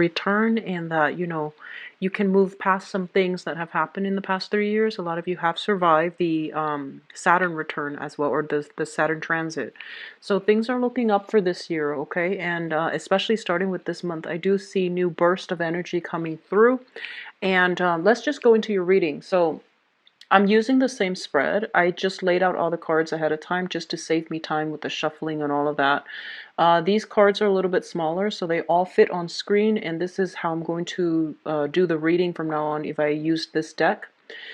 return, and that, you can move past some things that have happened in the past 3 years. A lot of you have survived the Saturn return as well, or the Saturn transit. So things are looking up for this year, okay? And especially starting with this month, I do see new burst of energy coming through. And let's just go into your reading. So I'm using the same spread. I just laid out all the cards ahead of time just to save me time with the shuffling and all of that. These cards are a little bit smaller, so they all fit on screen, and this is how I'm going to do the reading from now on if I use this deck.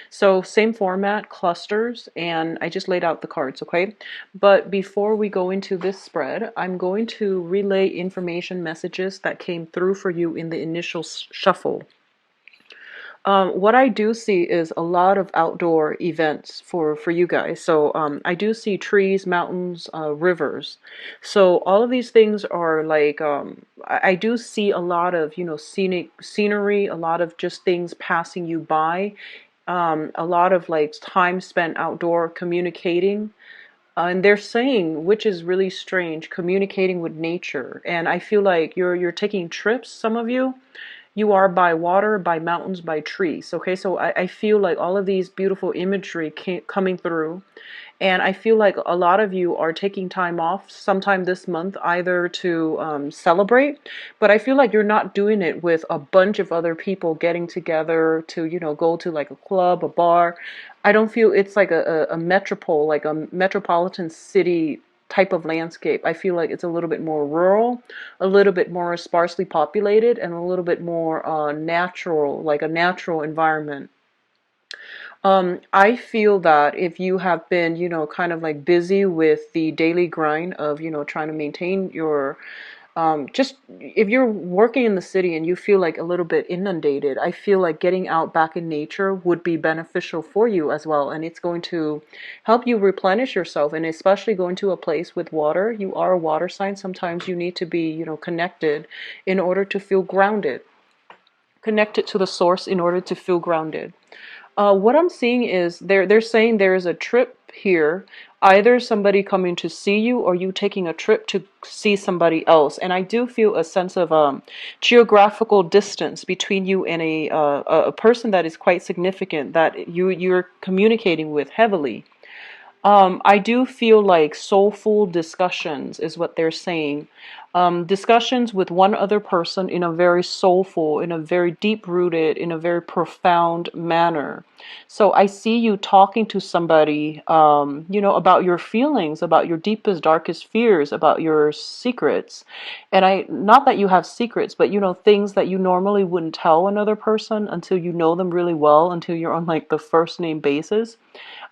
So same format, clusters, and I just laid out the cards, okay? But before we go into this spread, I'm going to relay information messages that came through for you in the initial shuffle. What I do see is a lot of outdoor events for you guys. So I do see trees, mountains, rivers. So all of these things are like, I do see a lot of, scenic scenery, a lot of just things passing you by, a lot of like time spent outdoor communicating. And they're saying, which is really strange, communicating with nature. And I feel like you're taking trips, some of you. You are by water, by mountains, by trees. Okay, so I feel like all of these beautiful imagery coming through. And I feel like a lot of you are taking time off sometime this month, either to celebrate, but I feel like you're not doing it with a bunch of other people getting together to, go to like a club, a bar. I don't feel it's like a metropole, like a metropolitan city type of landscape. I feel like it's a little bit more rural, a little bit more sparsely populated, and a little bit more natural, like a natural environment. I feel that if you have been, kind of like busy with the daily grind of, trying to maintain your, just if you're working in the city and you feel like a little bit inundated, I feel like getting out back in nature would be beneficial for you as well. And it's going to help you replenish yourself, and especially going to a place with water. You are a water sign. Sometimes you need to be, connected in order to feel grounded, connected to the source in order to feel grounded. What I'm seeing is they're saying there is a trip here, either somebody coming to see you or you taking a trip to see somebody else. And I do feel a sense of geographical distance between you and a person that is quite significant, that you're communicating with heavily. I do feel like soulful discussions is what they're saying. Discussions with one other person in a very soulful, in a very deep rooted, in a very profound manner. So I see you talking to somebody, about your feelings, about your deepest, darkest fears, about your secrets. And not that you have secrets, but, things that you normally wouldn't tell another person until you know them really well, until you're on like the first name basis.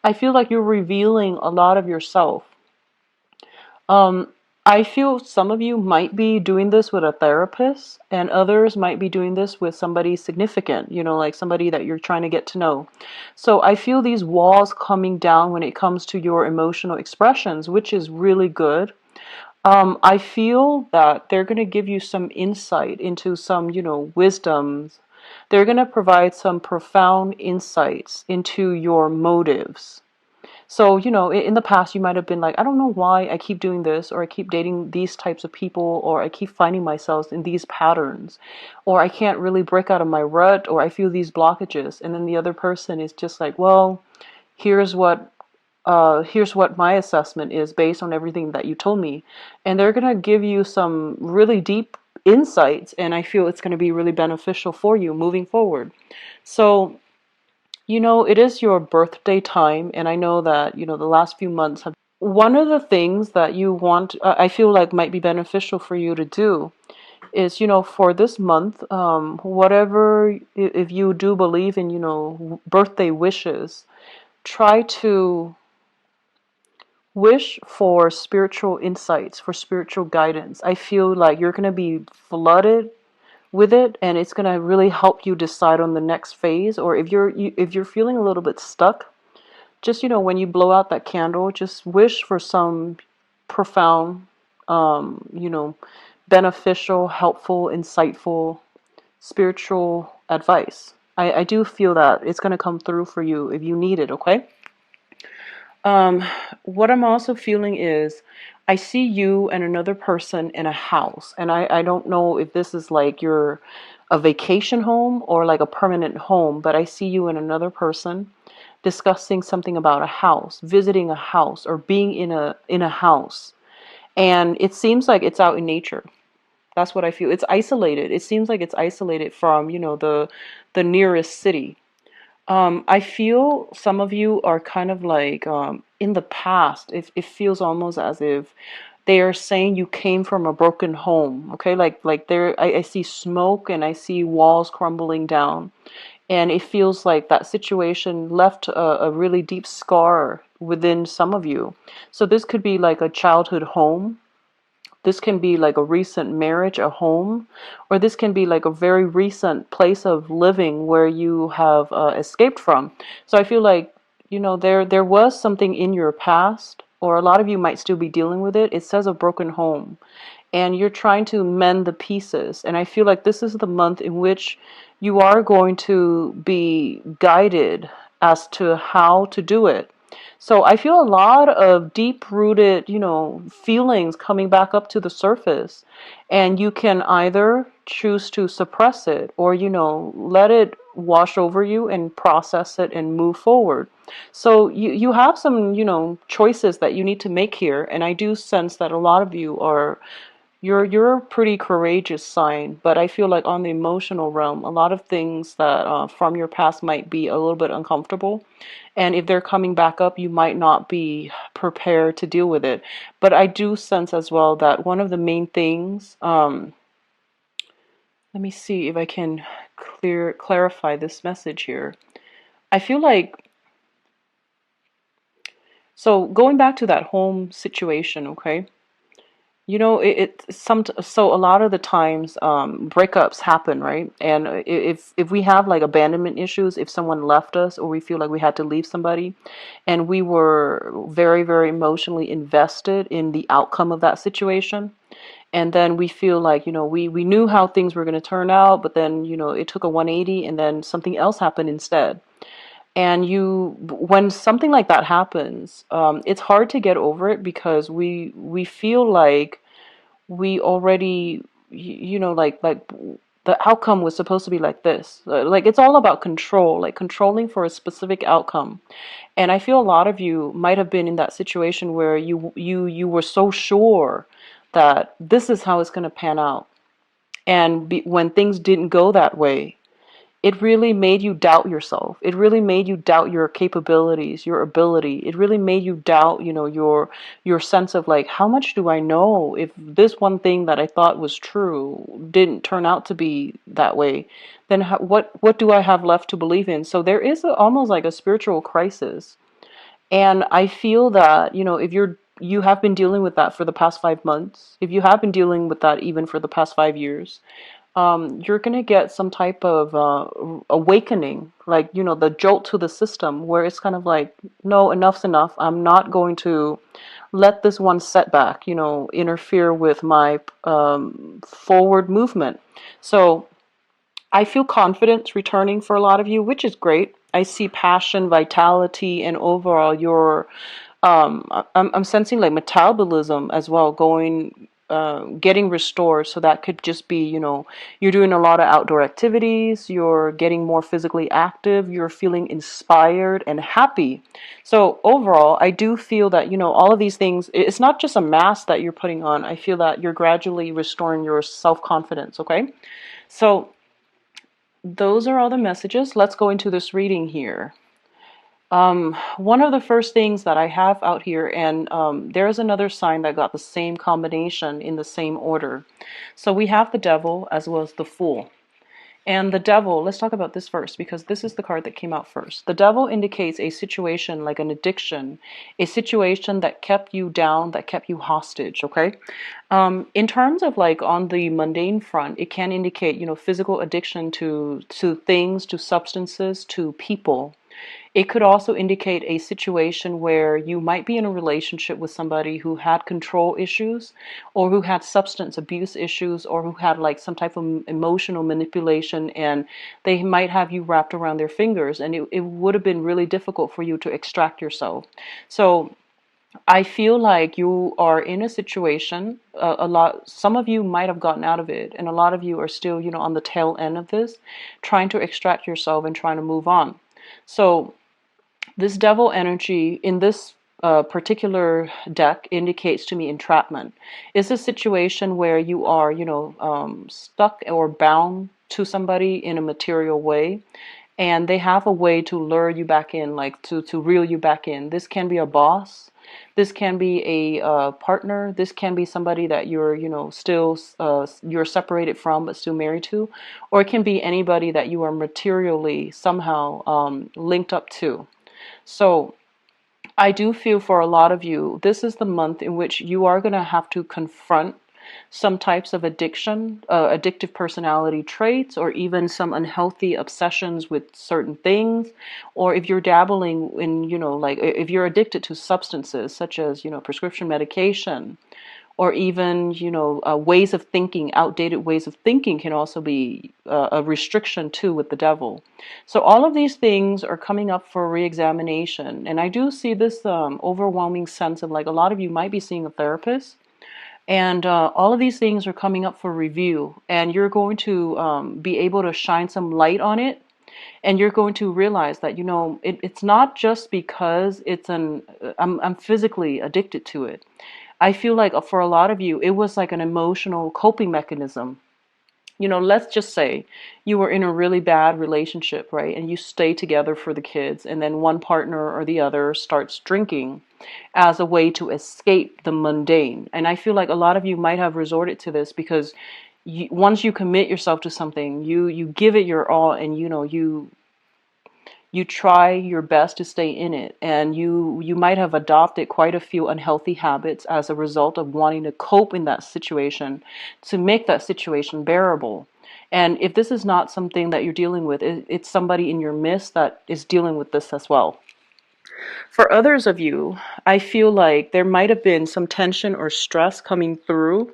I feel like you're revealing a lot of yourself. Um, I feel some of you might be doing this with a therapist, and others might be doing this with somebody significant, like somebody that you're trying to get to know. So I feel these walls coming down when it comes to your emotional expressions, which is really good. I feel that they're going to give you some insight into some, wisdoms. They're going to provide some profound insights into your motives. So, in the past, you might have been like, I don't know why I keep doing this, or I keep dating these types of people, or I keep finding myself in these patterns, or I can't really break out of my rut, or I feel these blockages. And then the other person is just like, well, here's what here's what my assessment is based on everything that you told me. And they're going to give you some really deep insights, and I feel it's going to be really beneficial for you moving forward. So, it is your birthday time, and I know that, the last few months have. One of the things that you want, I feel like might be beneficial for you to do is, for this month, whatever, if you do believe in, birthday wishes, try to wish for spiritual insights, for spiritual guidance. I feel like you're going to be flooded with it, and it's going to really help you decide on the next phase. Or if you're feeling a little bit stuck, just, when you blow out that candle, just wish for some profound, beneficial, helpful, insightful, spiritual advice. I do feel that it's going to come through for you if you need it, okay? Um, what I'm also feeling is I see you and another person in a house. And I don't know if this is like your a vacation home or like a permanent home, but I see you and another person discussing something about a house, visiting a house, or being in a house. And it seems like it's out in nature. That's what I feel. It's isolated. It seems like it's isolated from, the nearest city. I feel some of you are kind of like in the past. It feels almost as if they are saying you came from a broken home. Okay, like there, I see smoke and I see walls crumbling down, and it feels like that situation left a really deep scar within some of you. So this could be like a childhood home, this can be like a recent marriage, a home, or this can be like a very recent place of living where you have escaped from. So I feel like, there was something in your past, or a lot of you might still be dealing with it. It says a broken home, and you're trying to mend the pieces. And I feel like this is the month in which you are going to be guided as to how to do it. So I feel a lot of deep rooted, feelings coming back up to the surface. And you can either choose to suppress it or, let it wash over you and process it and move forward. So you have some, choices that you need to make here. And I do sense that a lot of you are you're a pretty courageous sign, but I feel like on the emotional realm, a lot of things that from your past might be a little bit uncomfortable, and if they're coming back up, you might not be prepared to deal with it. But I do sense as well that one of the main things, let me see if I can clarify this message here. I feel like, so going back to that home situation, okay? So a lot of the times breakups happen, right? And if we have like abandonment issues, if someone left us or we feel like we had to leave somebody, and we were very, very emotionally invested in the outcome of that situation, and then we feel like, we knew how things were going to turn out, but then, it took a 180 and then something else happened instead. And when something like that happens, it's hard to get over it because we feel like we already, like the outcome was supposed to be like this. Like it's all about control, like controlling for a specific outcome. And I feel a lot of you might have been in that situation where you were so sure that this is how it's going to pan out. And when things didn't go that way, it really made you doubt yourself. It really made you doubt your capabilities, your ability. It really made you doubt, your sense of like, how much do I know? If this one thing that I thought was true didn't turn out to be that way, then what do I have left to believe in? So there is almost like a spiritual crisis. And I feel that, if you have been dealing with that for the past 5 months, if you have been dealing with that even for the past 5 years, you're going to get some type of awakening, like, the jolt to the system where it's kind of like, no, enough's enough. I'm not going to let this one setback, interfere with my forward movement. So I feel confidence returning for a lot of you, which is great. I see passion, vitality, and overall your I'm sensing like metabolism as well going getting restored. So that could just be, you're doing a lot of outdoor activities, you're getting more physically active, you're feeling inspired and happy. So overall, I do feel that, all of these things, it's not just a mask that you're putting on. I feel that you're gradually restoring your self-confidence, okay? So those are all the messages. Let's go into this reading here. One of the first things that I have out here, and there's another sign that got the same combination in the same order. So we have the devil as well as the fool. And the devil, let's talk about this first because this is the card that came out first. The devil indicates a situation like an addiction, a situation that kept you down, that kept you hostage, okay? In terms of like on the mundane front, it can indicate, physical addiction to things, to substances, to people. It could also indicate a situation where you might be in a relationship with somebody who had control issues or who had substance abuse issues or who had like some type of emotional manipulation, and they might have you wrapped around their fingers, and it would have been really difficult for you to extract yourself. So I feel like you are in a situation, some of you might have gotten out of it, and a lot of you are still, on the tail end of this, trying to extract yourself and trying to move on. So this devil energy in this particular deck indicates to me entrapment. It's a situation where you are, stuck or bound to somebody in a material way, and they have a way to lure you back in, like to reel you back in. This can be a boss. This can be a partner. This can be somebody that you're, still you're separated from but still married to, or it can be anybody that you are materially somehow linked up to. So I do feel for a lot of you, this is the month in which you are going to have to confront some types of addiction, addictive personality traits, or even some unhealthy obsessions with certain things. Or if you're dabbling in, like if you're addicted to substances such as, prescription medication, or even ways of thinking, outdated ways of thinking can also be a restriction too with the devil. So all of these things are coming up for re-examination, and I do see this overwhelming sense of like a lot of you might be seeing a therapist, and all of these things are coming up for review, and you're going to be able to shine some light on it, and you're going to realize that it's not just because I'm physically addicted to it. I feel like for a lot of you, it was like an emotional coping mechanism. Let's just say you were in a really bad relationship, right? And you stay together for the kids, and then one partner or the other starts drinking as a way to escape the mundane. And I feel like a lot of you might have resorted to this because once you commit yourself to something, you give it your all, and you try your best to stay in it, and you might have adopted quite a few unhealthy habits as a result of wanting to cope in that situation, to make that situation bearable. And if this is not something that you're dealing with, it's somebody in your midst that is dealing with this as well. For others of you, I feel like there might have been some tension or stress coming through,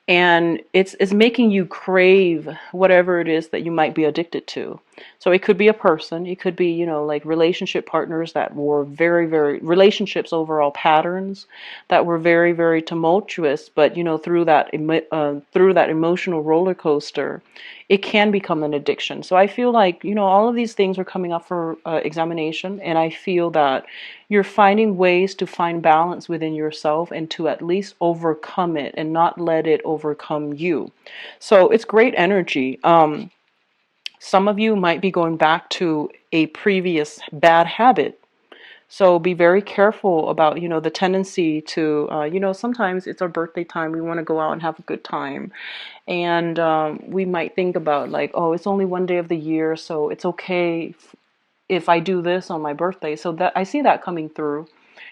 and it's making you crave whatever it is that you might be addicted to. So it could be a person, it could be, like relationship partners that were very, very, relationships, overall patterns that were very, very tumultuous, but through that emotional roller coaster, it can become an addiction. So I feel like, all of these things are coming up for examination, and I feel that you're finding ways to find balance within yourself and to at least overcome it and not let it overcome you. So it's great energy. Some of you might be going back to a previous bad habit. So be very careful about, the tendency to, sometimes it's our birthday time. We want to go out and have a good time. And we might think about like, oh, it's only one day of the year, so it's okay if I do this on my birthday. So that I see that coming through.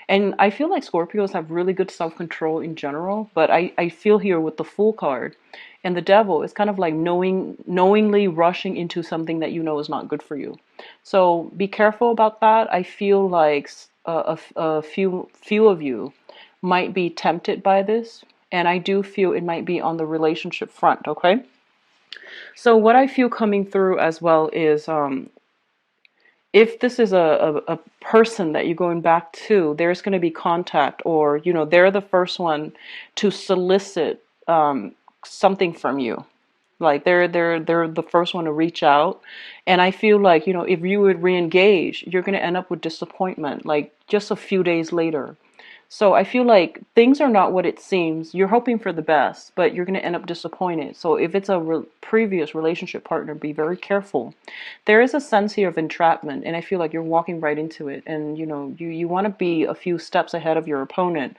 And I feel like Scorpios have really good self-control in general, but I feel here with the Fool card and the Devil, it's kind of like knowingly rushing into something that you know is not good for you. So be careful about that. I feel like a few of you might be tempted by this, and I do feel it might be on the relationship front, okay? So what I feel coming through as well is if this is a person that you're going back to, there's going to be contact, or they're the first one to solicit something from you. Like they're the first one to reach out, and I feel like if you would re-engage, you're going to end up with disappointment, like just a few days later. So I feel like things are not what it seems. You're hoping for the best, but you're going to end up disappointed. So if it's a previous relationship partner, be very careful. There is a sense here of entrapment, and I feel like you're walking right into it. And you want to be a few steps ahead of your opponent.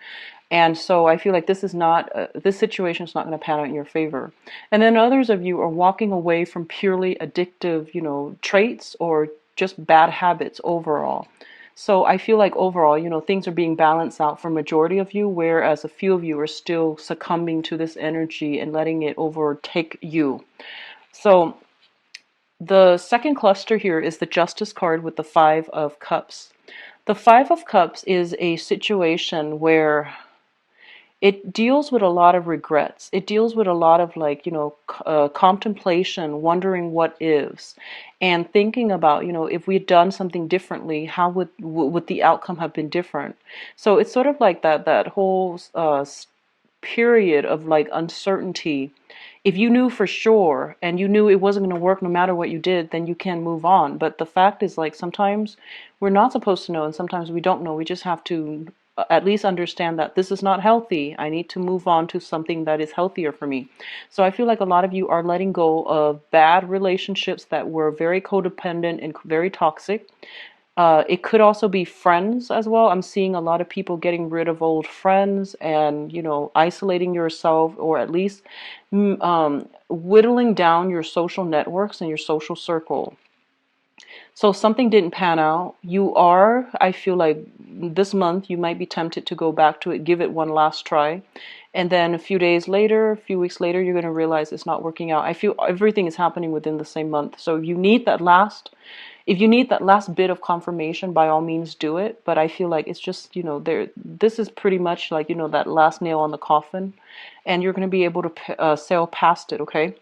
And so I feel like this situation is not going to pan out in your favor. And then others of you are walking away from purely addictive, traits or just bad habits overall. So I feel like overall, things are being balanced out for majority of you, whereas a few of you are still succumbing to this energy and letting it overtake you. So the second cluster here is the Justice card with the Five of Cups. The Five of Cups is a situation where it deals with a lot of regrets. It deals with a lot of like, contemplation, wondering what ifs, and thinking about, if we had done something differently, how would the outcome have been different? So it's sort of like that whole period of like uncertainty. If you knew for sure and you knew it wasn't going to work no matter what you did, then you can move on. But the fact is, like, sometimes we're not supposed to know, and sometimes we don't know. We just have to at least understand that this is not healthy. I need to move on to something that is healthier for me. So I feel like a lot of you are letting go of bad relationships that were very codependent and very toxic. It could also be friends as well. I'm seeing a lot of people getting rid of old friends and, isolating yourself, or at least whittling down your social networks and your social circle. So something didn't pan out. I feel like this month you might be tempted to go back to it, give it one last try. And then a few days later, a few weeks later, you're going to realize it's not working out. I feel everything is happening within the same month. So if you need that last bit of confirmation, by all means do it. But I feel like it's just, this is pretty much like, that last nail on the coffin, and you're going to be able to sail past it, okay?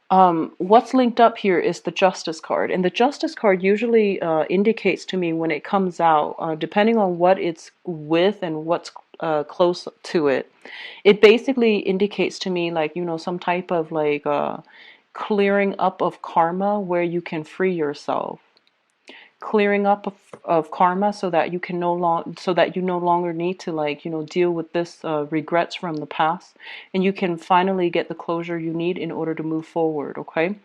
What's linked up here is the Justice card. And the Justice card usually indicates to me when it comes out, depending on what it's with and what's close to it, it basically indicates to me like, some type of like clearing up of karma where you can free yourself. Clearing up of karma so that you no longer need to like, deal with this regrets from the past, and you can finally get the closure you need in order to move forward, okay?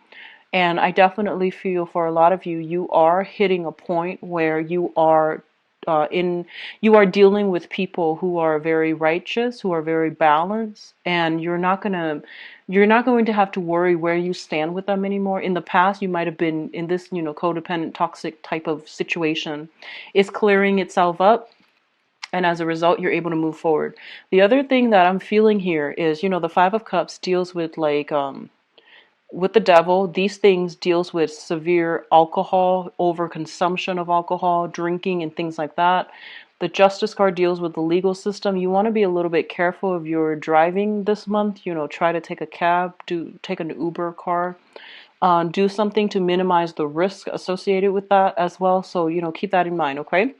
And I definitely feel for a lot of you, you are hitting a point where you are dealing with people who are very righteous, who are very balanced, and you're not going to have to worry where you stand with them anymore. In the past, you might have been in this, codependent, toxic type of situation. It's clearing itself up, and as a result, you're able to move forward. The other thing that I'm feeling here is, the Five of Cups deals with like with the devil. These things deals with severe alcohol, overconsumption of alcohol, drinking, and things like that. The Justice card deals with the legal system. You want to be a little bit careful if you're driving this month. Try to take a cab, take an Uber car, do something to minimize the risk associated with that as well. So, keep that in mind, okay?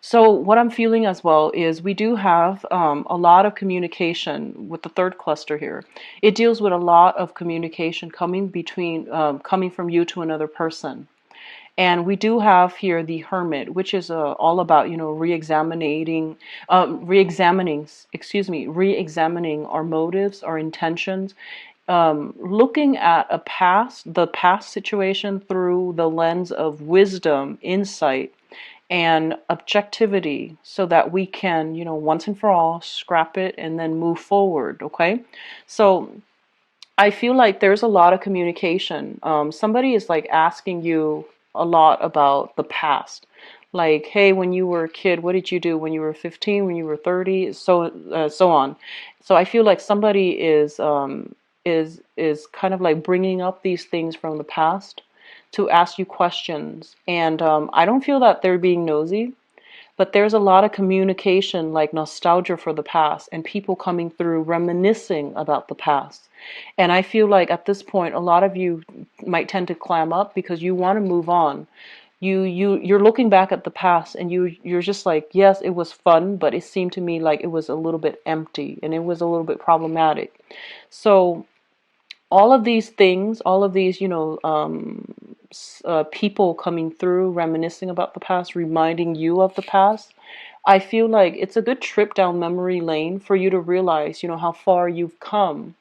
So what I'm feeling as well is we do have a lot of communication with the third cluster here. It deals with a lot of communication coming from you to another person. And we do have here the Hermit, which is all about, re-examining our motives, our intentions, looking at the past situation through the lens of wisdom, insight, and objectivity, so that we can, once and for all, scrap it and then move forward, okay? So I feel like there's a lot of communication. Somebody is like asking you a lot about the past. Like, hey, when you were a kid, what did you do when you were 15, when you were 30, so on. So I feel like somebody is kind of like bringing up these things from the past to ask you questions. And I don't feel that they're being nosy, but there's a lot of communication, like nostalgia for the past, and people coming through reminiscing about the past. And I feel like at this point, a lot of you might tend to clam up because you want to move on. You're looking back at the past, and you're just like, yes, it was fun, but it seemed to me like it was a little bit empty and it was a little bit problematic. So all of these things, all of these, people coming through, reminiscing about the past, reminding you of the past, I feel like it's a good trip down memory lane for you to realize, how far you've come,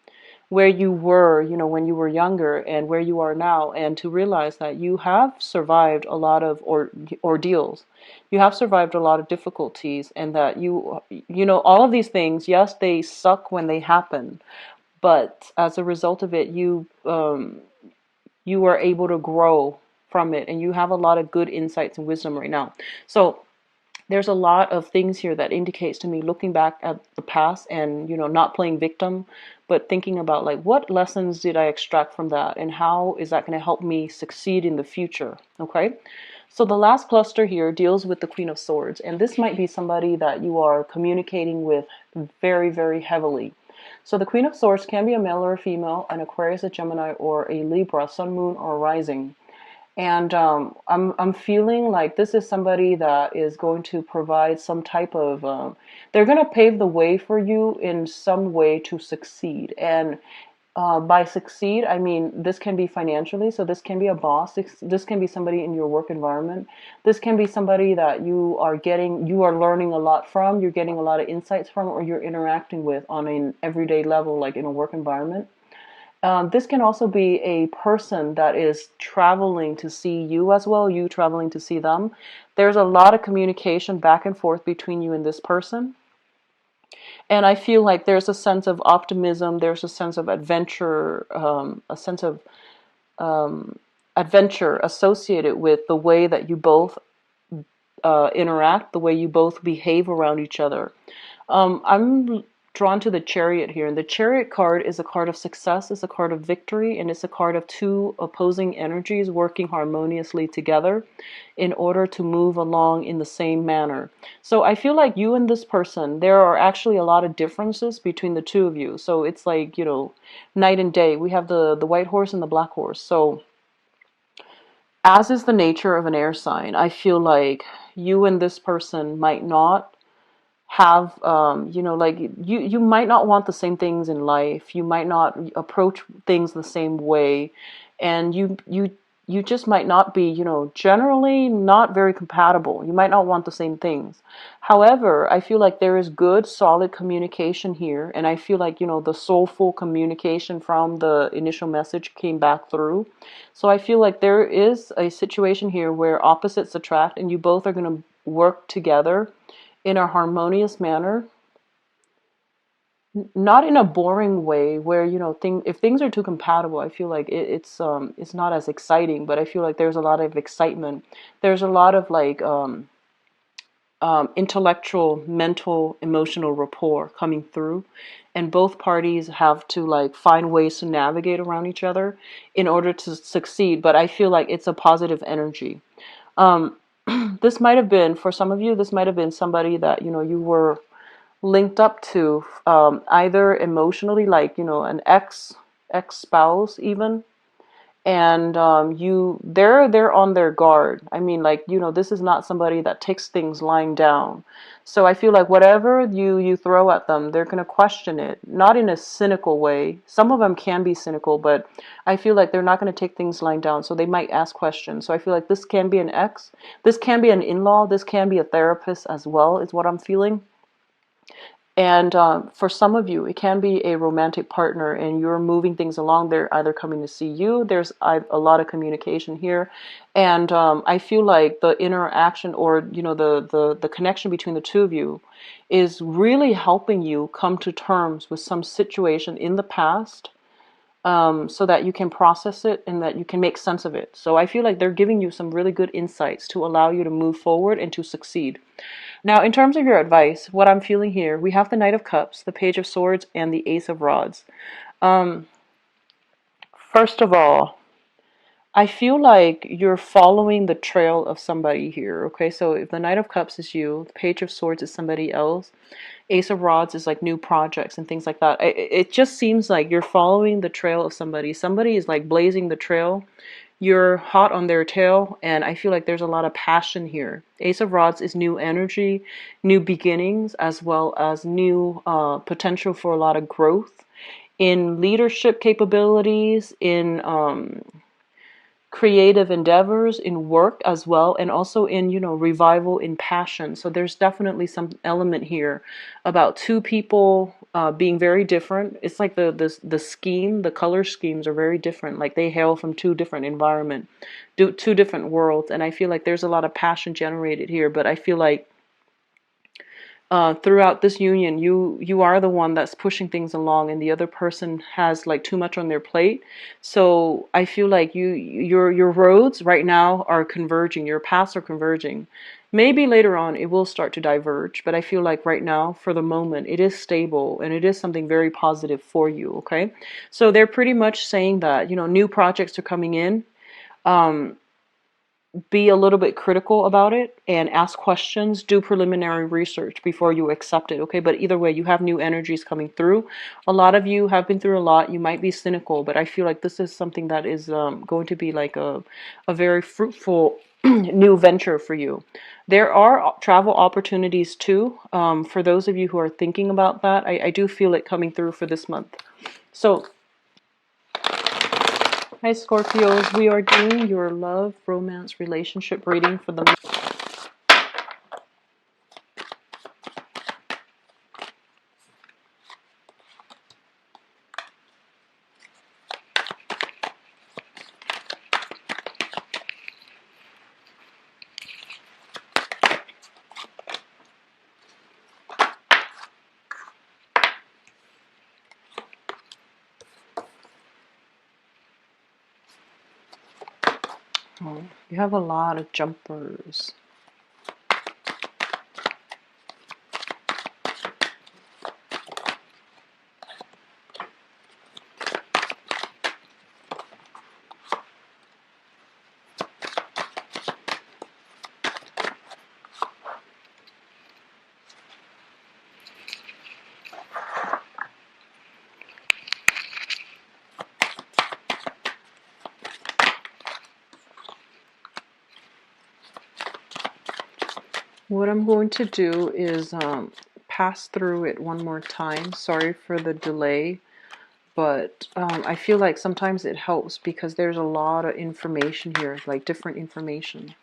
where you were, when you were younger, and where you are now, and to realize that you have survived a lot of ordeals. You have survived a lot of difficulties, and that all of these things, yes, they suck when they happen, but as a result of it, you are able to grow from it, and you have a lot of good insights and wisdom right now. So there's a lot of things here that indicates to me, looking back at the past and, not playing victim, but thinking about like, what lessons did I extract from that, and how is that going to help me succeed in the future? Okay. So the last cluster here deals with the Queen of Swords, and this might be somebody that you are communicating with very, very heavily. So the Queen of Swords can be a male or a female, an Aquarius, a Gemini, or a Libra, Sun, Moon, or Rising. And I'm feeling like this is somebody that is going to provide some type of they're going to pave the way for you in some way to succeed. And by succeed, I mean this can be financially. So this can be a boss. This can be somebody in your work environment. This can be somebody that you are learning a lot from, you're getting a lot of insights from, or you're interacting with on an everyday level, like in a work environment. This can also be a person that is traveling to see you as well, you traveling to see them. There's a lot of communication back and forth between you and this person. And I feel like there's a sense of optimism, there's a sense of adventure, a sense of adventure associated with the way that you both interact, the way you both behave around each other. I'm drawn to the Chariot here, and the Chariot card is a card of success, it's a card of victory, and it's a card of two opposing energies working harmoniously together in order to move along in the same manner. So I feel like you and this person, there are actually a lot of differences between the two of you. So it's like, night and day. We have the white horse and the black horse. So as is the nature of an air sign, I feel like you and this person might not have like you might not want the same things in life, you might not approach things the same way, and you just might not be, generally not very compatible. You might not want the same things. However, I feel like there is good solid communication here, and I feel like, the soulful communication from the initial message came back through. So I feel like there is a situation here where opposites attract, and you both are going to work together in a harmonious manner, not in a boring way where, if things are too compatible, I feel like it's not as exciting. But I feel like there's a lot of excitement. There's a lot of like intellectual, mental, emotional rapport coming through, and both parties have to like find ways to navigate around each other in order to succeed. But I feel like it's a positive energy. Um, this might have been, for some of you, this might have been somebody that, you were linked up to, either emotionally, like, an ex spouse even. And they're on their guard. I mean, like, this is not somebody that takes things lying down. So I feel like whatever you throw at them, they're going to question it, not in a cynical way. Some of them can be cynical, but I feel like they're not going to take things lying down. So they might ask questions. So I feel like this can be an ex, this can be an in-law, this can be a therapist as well, is what I'm feeling. And for some of you, it can be a romantic partner, and you're moving things along. They're either coming to see you. There's a lot of communication here, and I feel like the interaction, or the connection between the two of you, is really helping you come to terms with some situation in the past, so that you can process it and that you can make sense of it. So I feel like they're giving you some really good insights to allow you to move forward and to succeed. Now, in terms of your advice, what I'm feeling here, we have the Knight of Cups, the Page of Swords, and the Ace of Rods. Um, First of all, I feel like you're following the trail of somebody here, okay? So if the Knight of Cups is you, the Page of Swords is somebody else, Ace of Rods is like new projects and things like that. It just seems like you're following the trail of somebody. Somebody is like blazing the trail. You're hot on their tail, and I feel like there's a lot of passion here. Ace of Rods is new energy, new beginnings, as well as new potential for a lot of growth in leadership capabilities, in creative endeavors, in work as well, and also in, revival in passion. So there's definitely some element here about two people being very different. It's like the scheme, the color schemes are very different. Like they hail from two different environment, two different worlds, and I feel like there's a lot of passion generated here. But I feel like throughout this union, you are the one that's pushing things along, and the other person has like too much on their plate. So I feel like your roads right now are converging, your paths are converging. Maybe later on it will start to diverge, but I feel like right now, for the moment, it is stable and it is something very positive for you. Okay, so they're pretty much saying that, new projects are coming in. Um, be a little bit critical about it and ask questions, do preliminary research before you accept it, okay? But either way, you have new energies coming through. A lot of you have been through a lot. You might be cynical, but I feel like this is something that is going to be like a very fruitful new venture for you. There are travel opportunities too. For those of you who are thinking about that, I do feel it coming through for this month. So, hi Scorpios, we are doing your love, romance, relationship reading for the month. Oh, you have a lot of jumpers. What I'm going to do is pass through it one more time. Sorry for the delay, but I feel like sometimes it helps because there's a lot of information here, like different information.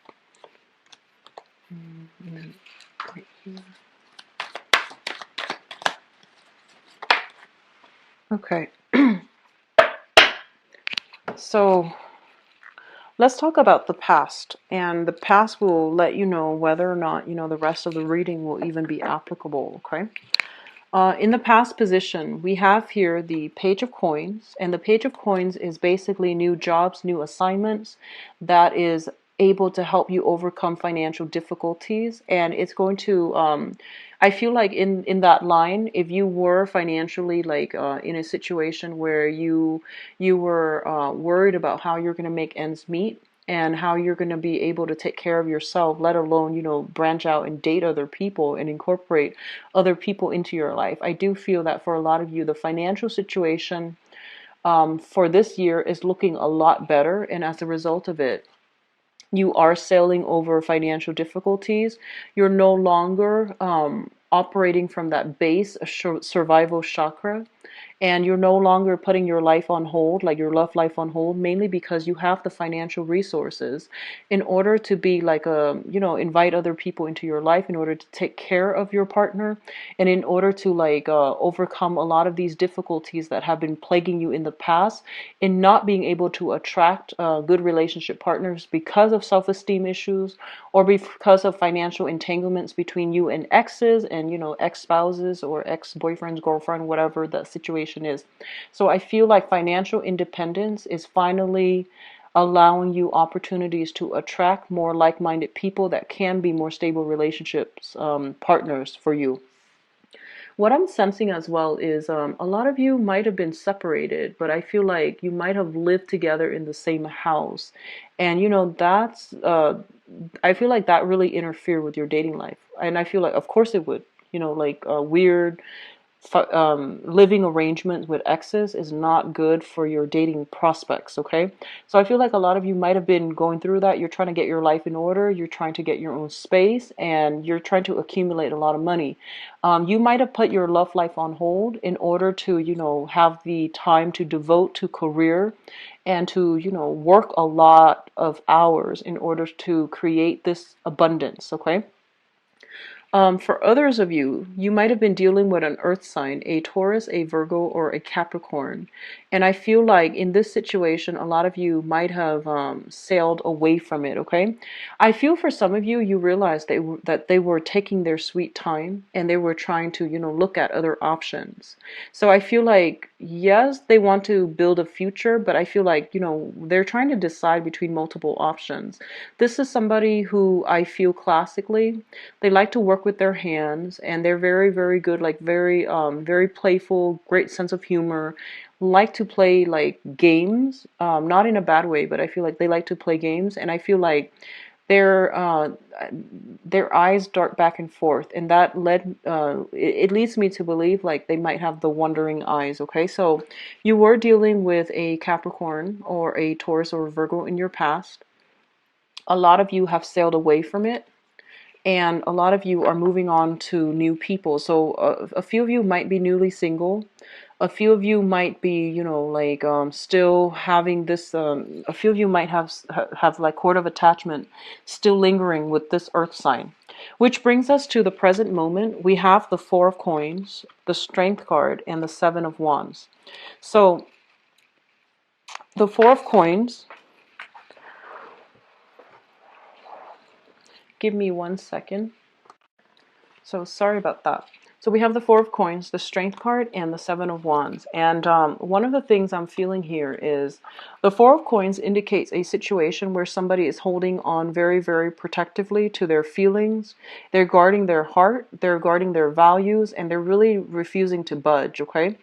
And then right here. Okay, so let's talk about the past, and the past will let you know whether or not, the rest of the reading will even be applicable, okay? In the past position, we have here the Page of Coins, and the Page of Coins is basically new jobs, new assignments that is able to help you overcome financial difficulties. And it's going to, I feel like in that line, if you were financially like in a situation where you were worried about how you're going to make ends meet, and how you're going to be able to take care of yourself, let alone, branch out and date other people and incorporate other people into your life. I do feel that for a lot of you, the financial situation for this year is looking a lot better. And as a result of it, you are sailing over financial difficulties. You're no longer operating from that base survival chakra, and you're no longer putting your life on hold, like your love life on hold, mainly because you have the financial resources in order to be like invite other people into your life, in order to take care of your partner, and in order to like overcome a lot of these difficulties that have been plaguing you in the past, in not being able to attract good relationship partners because of self-esteem issues, or because of financial entanglements between you and exes, and ex-spouses or ex-boyfriends, girlfriend, whatever the situation is. So I feel like financial independence is finally allowing you opportunities to attract more like-minded people that can be more stable relationships, partners for you. What I'm sensing as well is a lot of you might have been separated, but I feel like you might have lived together in the same house. And that's, I feel like that really interfered with your dating life. And I feel like, of course it would, like weird living arrangements with exes is not good for your dating prospects, okay? So I feel like a lot of you might have been going through that. You're trying to get your life in order, you're trying to get your own space, and you're trying to accumulate a lot of money. You might have put your love life on hold in order to, have the time to devote to career and to, work a lot of hours in order to create this abundance, okay? For others of you, you might have been dealing with an earth sign, a Taurus, a Virgo, or a Capricorn. And I feel like in this situation, a lot of you might have sailed away from it, okay? I feel for some of you, you realized that they were taking their sweet time and they were trying to, look at other options. So I feel like, yes, they want to build a future, but I feel like, they're trying to decide between multiple options. This is somebody who I feel classically, they like to work with their hands, and they're very, very good, like very, very playful, great sense of humor, like to play like games, not in a bad way, but I feel like they like to play games, and I feel like their their eyes dart back and forth, and that it leads me to believe like they might have the wandering eyes. Okay, so you were dealing with a Capricorn or a Taurus or a Virgo in your past. A lot of you have sailed away from it, and a lot of you are moving on to new people. So a few of you might be newly single. A few of you might be, like still having this. A few of you might have like cord of attachment still lingering with this earth sign. Which brings us to the present moment. We have the Four of Coins, the Strength card, and the Seven of Wands. So the Four of Coins, give me 1 second. So sorry about that. So we have the Four of Coins, the Strength card, and the Seven of Wands. And one of the things I'm feeling here is the Four of Coins indicates a situation where somebody is holding on very, very protectively to their feelings. They're guarding their heart, they're guarding their values, and they're really refusing to budge, okay?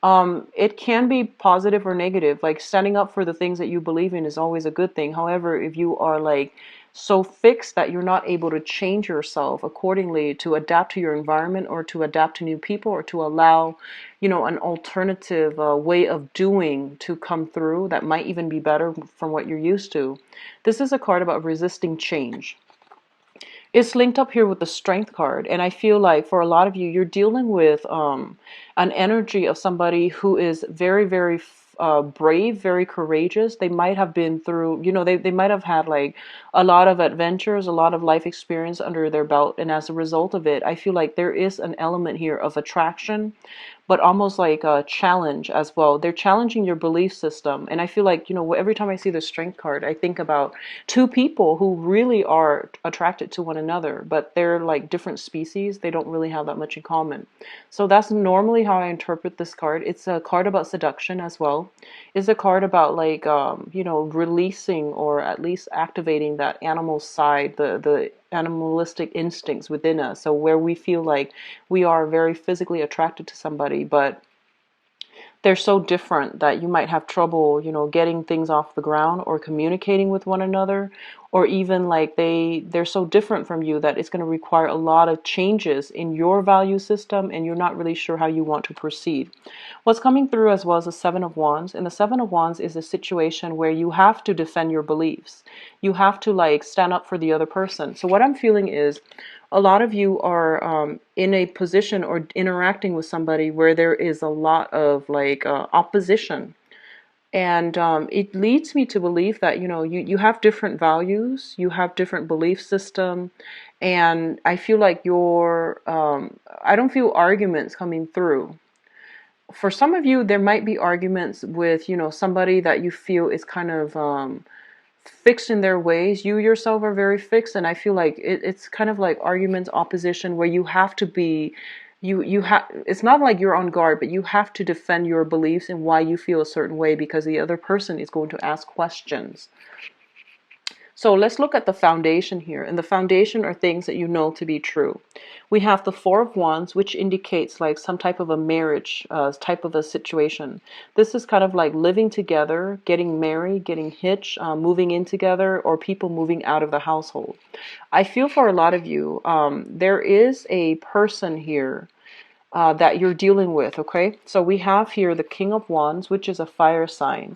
It can be positive or negative. Like standing up for the things that you believe in is always a good thing. However, if you are like so fixed that you're not able to change yourself accordingly to adapt to your environment or to adapt to new people or to allow, an alternative way of doing to come through that might even be better from what you're used to. This is a card about resisting change. It's linked up here with the Strength card, and I feel like for a lot of you, you're dealing with an energy of somebody who is very, very brave, very courageous. They might have been through, they might have had like a lot of adventures, a lot of life experience under their belt, and as a result of it, I feel like there is an element here of attraction, but almost like a challenge as well. They're challenging your belief system. And I feel like, every time I see the Strength card, I think about two people who really are attracted to one another, but they're like different species. They don't really have that much in common. So that's normally how I interpret this card. It's a card about seduction as well. It's a card about like, releasing or at least activating that animal side, the animalistic instincts within us. So where we feel like we are very physically attracted to somebody, but they're so different that you might have trouble, getting things off the ground or communicating with one another, or even like they're so different from you that it's going to require a lot of changes in your value system, and you're not really sure how you want to proceed. What's coming through as well as the Seven of Wands, and the Seven of Wands is a situation where you have to defend your beliefs. You have to like stand up for the other person. So what I'm feeling is a lot of you are in a position or interacting with somebody where there is a lot of like opposition. And it leads me to believe that, you have different values, you have different belief system. And I feel like I don't feel arguments coming through. For some of you, there might be arguments with, somebody that you feel is kind of fixed in their ways. You yourself are very fixed, and I feel like it's kind of like arguments, opposition, where you have to be, you have. It's not like you're on guard, but you have to defend your beliefs and why you feel a certain way because the other person is going to ask questions. So let's look at the foundation here. And the foundation are things that you know to be true. We have the Four of Wands, which indicates like some type of a marriage, type of a situation. This is kind of like living together, getting married, getting hitched, moving in together, or people moving out of the household. I feel for a lot of you, there is a person here that you're dealing with, okay? So we have here the King of Wands, which is a fire sign,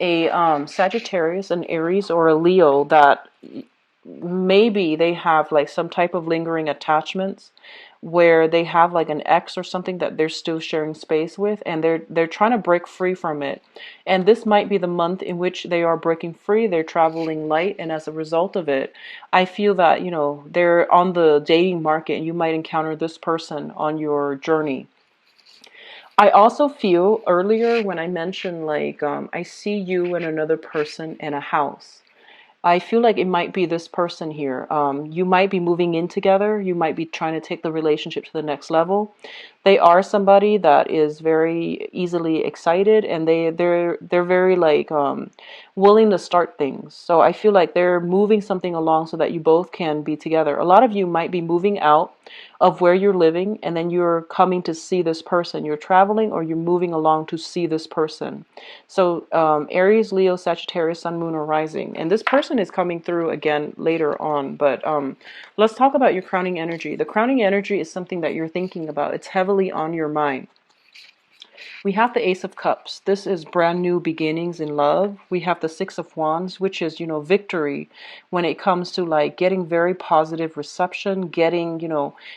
a Sagittarius, an Aries, or a Leo that maybe they have like some type of lingering attachments where they have like an ex or something that they're still sharing space with, and they're trying to break free from it. And this might be the month in which they are breaking free. They're traveling light, and as a result of it, I feel that they're on the dating market, and you might encounter this person on your journey. I also feel earlier when I mentioned like I see you and another person in a house. I feel like it might be this person here. You might be moving in together. You might be trying to take the relationship to the next level. They are somebody that is very easily excited, and they're very like willing to start things. So I feel like they're moving something along so that you both can be together. A lot of you might be moving out of where you're living, and then you're coming to see this person. You're traveling or you're moving along to see this person. So Aries, Leo, Sagittarius, Sun, Moon, or Rising. And this person is coming through again later on. But let's talk about your crowning energy. The crowning energy is something that you're thinking about. It's heavily on your mind. We have the Ace of Cups. This is brand new beginnings in love. We have the Six of Wands, which is, victory when it comes to like getting very positive reception, getting,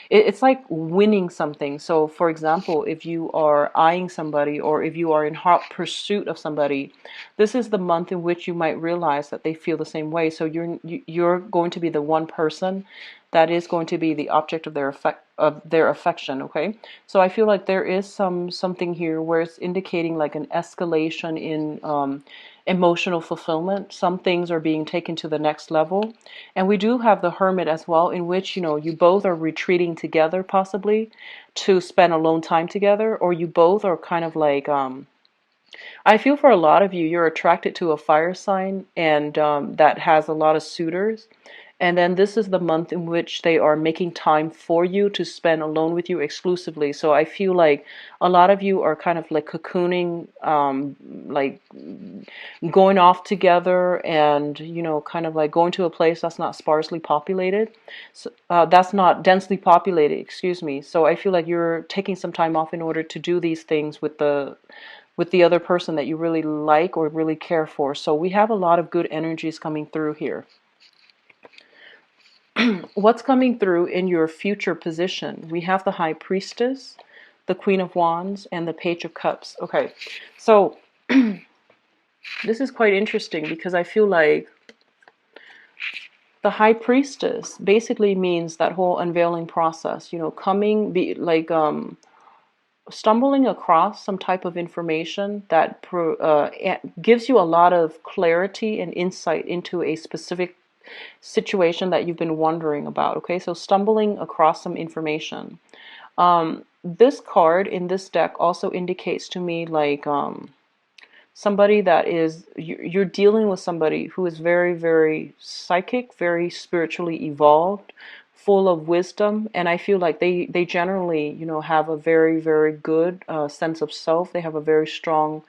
it's like winning something. So, for example, if you are eyeing somebody or if you are in hot pursuit of somebody, this is the month in which you might realize that they feel the same way. So you're going to be the one person that is going to be the object of their affection. Okay, so I feel like there is something here where it's indicating like an escalation in emotional fulfillment. Some things are being taken to the next level, and we do have the Hermit as well, in which you both are retreating together, possibly to spend alone time together, or you both are kind of like I feel for a lot of you, you're attracted to a fire sign, and that has a lot of suitors. And then this is the month in which they are making time for you to spend alone with you exclusively. So I feel like a lot of you are kind of like cocooning, like going off together, and kind of like going to a place that's not sparsely populated. So, that's not densely populated, excuse me. So I feel like you're taking some time off in order to do these things with the other person that you really like or really care for. So we have a lot of good energies coming through here. What's coming through in your future position? We have the High Priestess, the Queen of Wands, and the Page of Cups. Okay, so this is quite interesting because I feel like the High Priestess basically means that whole unveiling process, stumbling across some type of information that gives you a lot of clarity and insight into a specific situation that you've been wondering about. Okay, so stumbling across some information. This card in this deck also indicates to me like somebody that is, you're dealing with somebody who is very, very psychic, very spiritually evolved, full of wisdom, and I feel like they generally have a very, very good sense of self. They have a very strong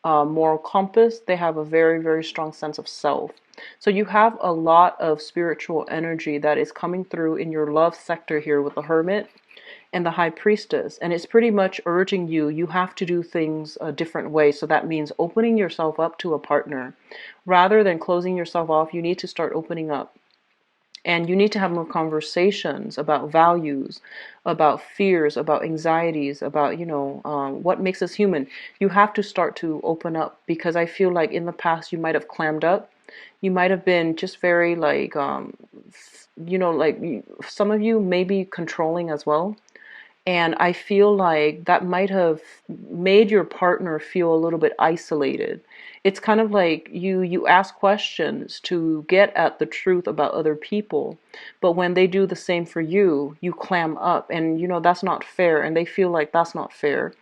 moral compass. They have a very, very strong sense of self. So you have a lot of spiritual energy that is coming through in your love sector here with the Hermit and the High Priestess, and it's pretty much urging you have to do things a different way. So that means opening yourself up to a partner rather than closing yourself off. You need to start opening up, and you need to have more conversations about values, about fears, about anxieties, about what makes us human. You have to start to open up, because I feel like in the past you might have clammed up. You might have been just very like some of you may be controlling as well. And I feel like that might have made your partner feel a little bit isolated. It's kind of like you ask questions to get at the truth about other people, but when they do the same for you, you clam up, and that's not fair, and they feel like that's not fair.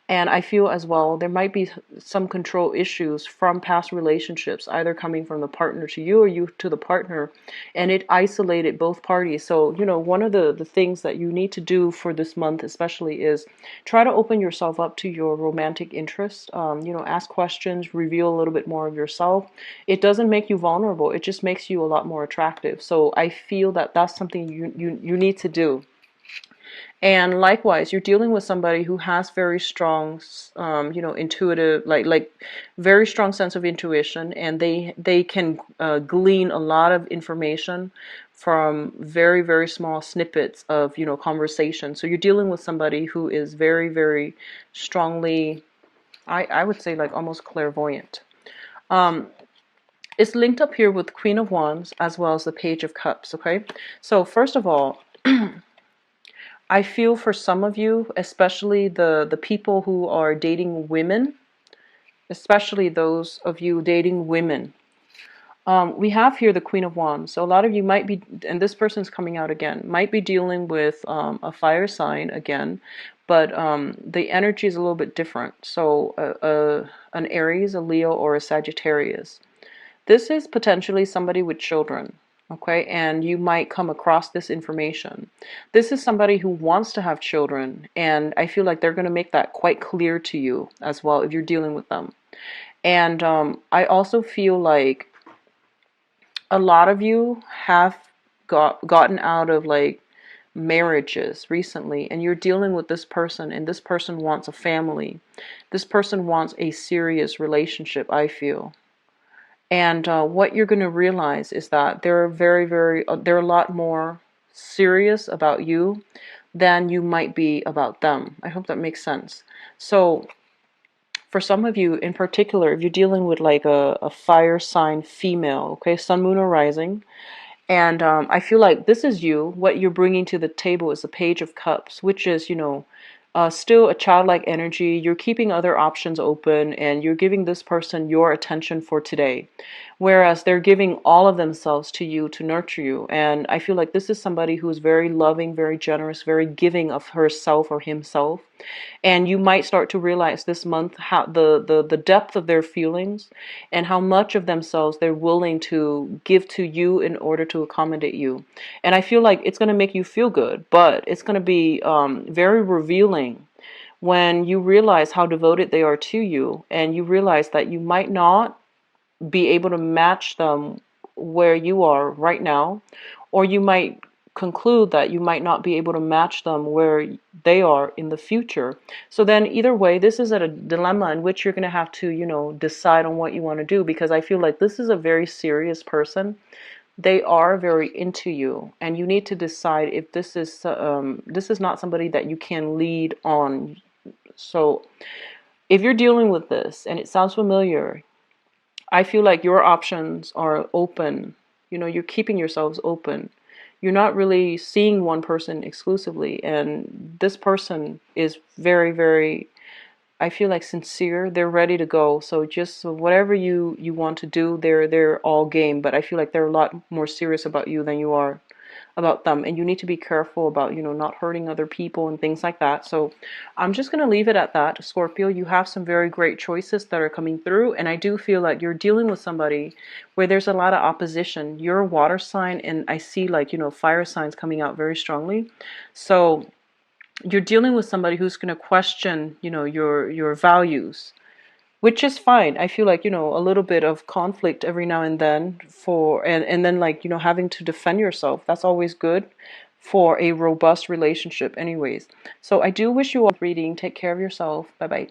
And I feel as well there might be some control issues from past relationships, either coming from the partner to you or you to the partner, and it isolated both parties. So, one of the things that you need to do for this month especially is try to open yourself up to your romantic interest. Ask questions, reveal a little bit more of yourself. It doesn't make you vulnerable, it just makes you a lot more attractive. So I feel that that's something you need to do. And likewise, you're dealing with somebody who has very strong, intuitive, like very strong sense of intuition, and they can glean a lot of information from very, very small snippets of conversation. So you're dealing with somebody who is very, very strongly, I would say like almost clairvoyant. It's linked up here with Queen of Wands as well as the Page of Cups. Okay, so first of all, I feel for some of you, especially the people who are dating women, especially those of you dating women. We have here the Queen of Wands. So a lot of you might be, and this person's coming out again, might be dealing with a fire sign again, but the energy is a little bit different. So an Aries, a Leo, or a Sagittarius. This is potentially somebody with children, okay? And you might come across this information. This is somebody who wants to have children, and I feel like they're going to make that quite clear to you as well if you're dealing with them. And I also feel like a lot of you have gotten out of like marriages recently, and you're dealing with this person, and this person wants a family. This person wants a serious relationship, I feel. And what you're going to realize is that they're they're a lot more serious about you than you might be about them. I hope that makes sense. So for some of you in particular, if you're dealing with like a fire sign female, okay, sun, moon, or rising, and I feel like this is you. What you're bringing to the table is the Page of Cups, which is, still a childlike energy. You're keeping other options open, and you're giving this person your attention for today. Whereas they're giving all of themselves to you to nurture you. And I feel like this is somebody who's very loving, very generous, very giving of herself or himself. And you might start to realize this month how the depth of their feelings and how much of themselves they're willing to give to you in order to accommodate you. And I feel like it's going to make you feel good, but it's going to be very revealing when you realize how devoted they are to you, and you realize that you might not be able to match them where you are right now, or you might conclude that you might not be able to match them where they are in the future. So then either way, this is at a dilemma in which you're going to have to, decide on what you want to do, because I feel like this is a very serious person. They are very into you, and you need to decide if this is not somebody that you can lead on. So if you're dealing with this and it sounds familiar, I feel like your options are open. You're keeping yourselves open. You're not really seeing one person exclusively. And this person is very, very, I feel like, sincere. They're ready to go. So just whatever you want to do, they're all game. But I feel like they're a lot more serious about you than you are about them, and you need to be careful about not hurting other people and things like that. So I'm just going to leave it at that. Scorpio, you have some very great choices that are coming through, and I do feel like you're dealing with somebody where there's a lot of opposition. You're a water sign, and I see like fire signs coming out very strongly. So you're dealing with somebody who's going to question your values, which is fine. I feel like, a little bit of conflict every now and then and then like, having to defend yourself. That's always good for a robust relationship anyways. So I do wish you all reading. Take care of yourself. Bye bye.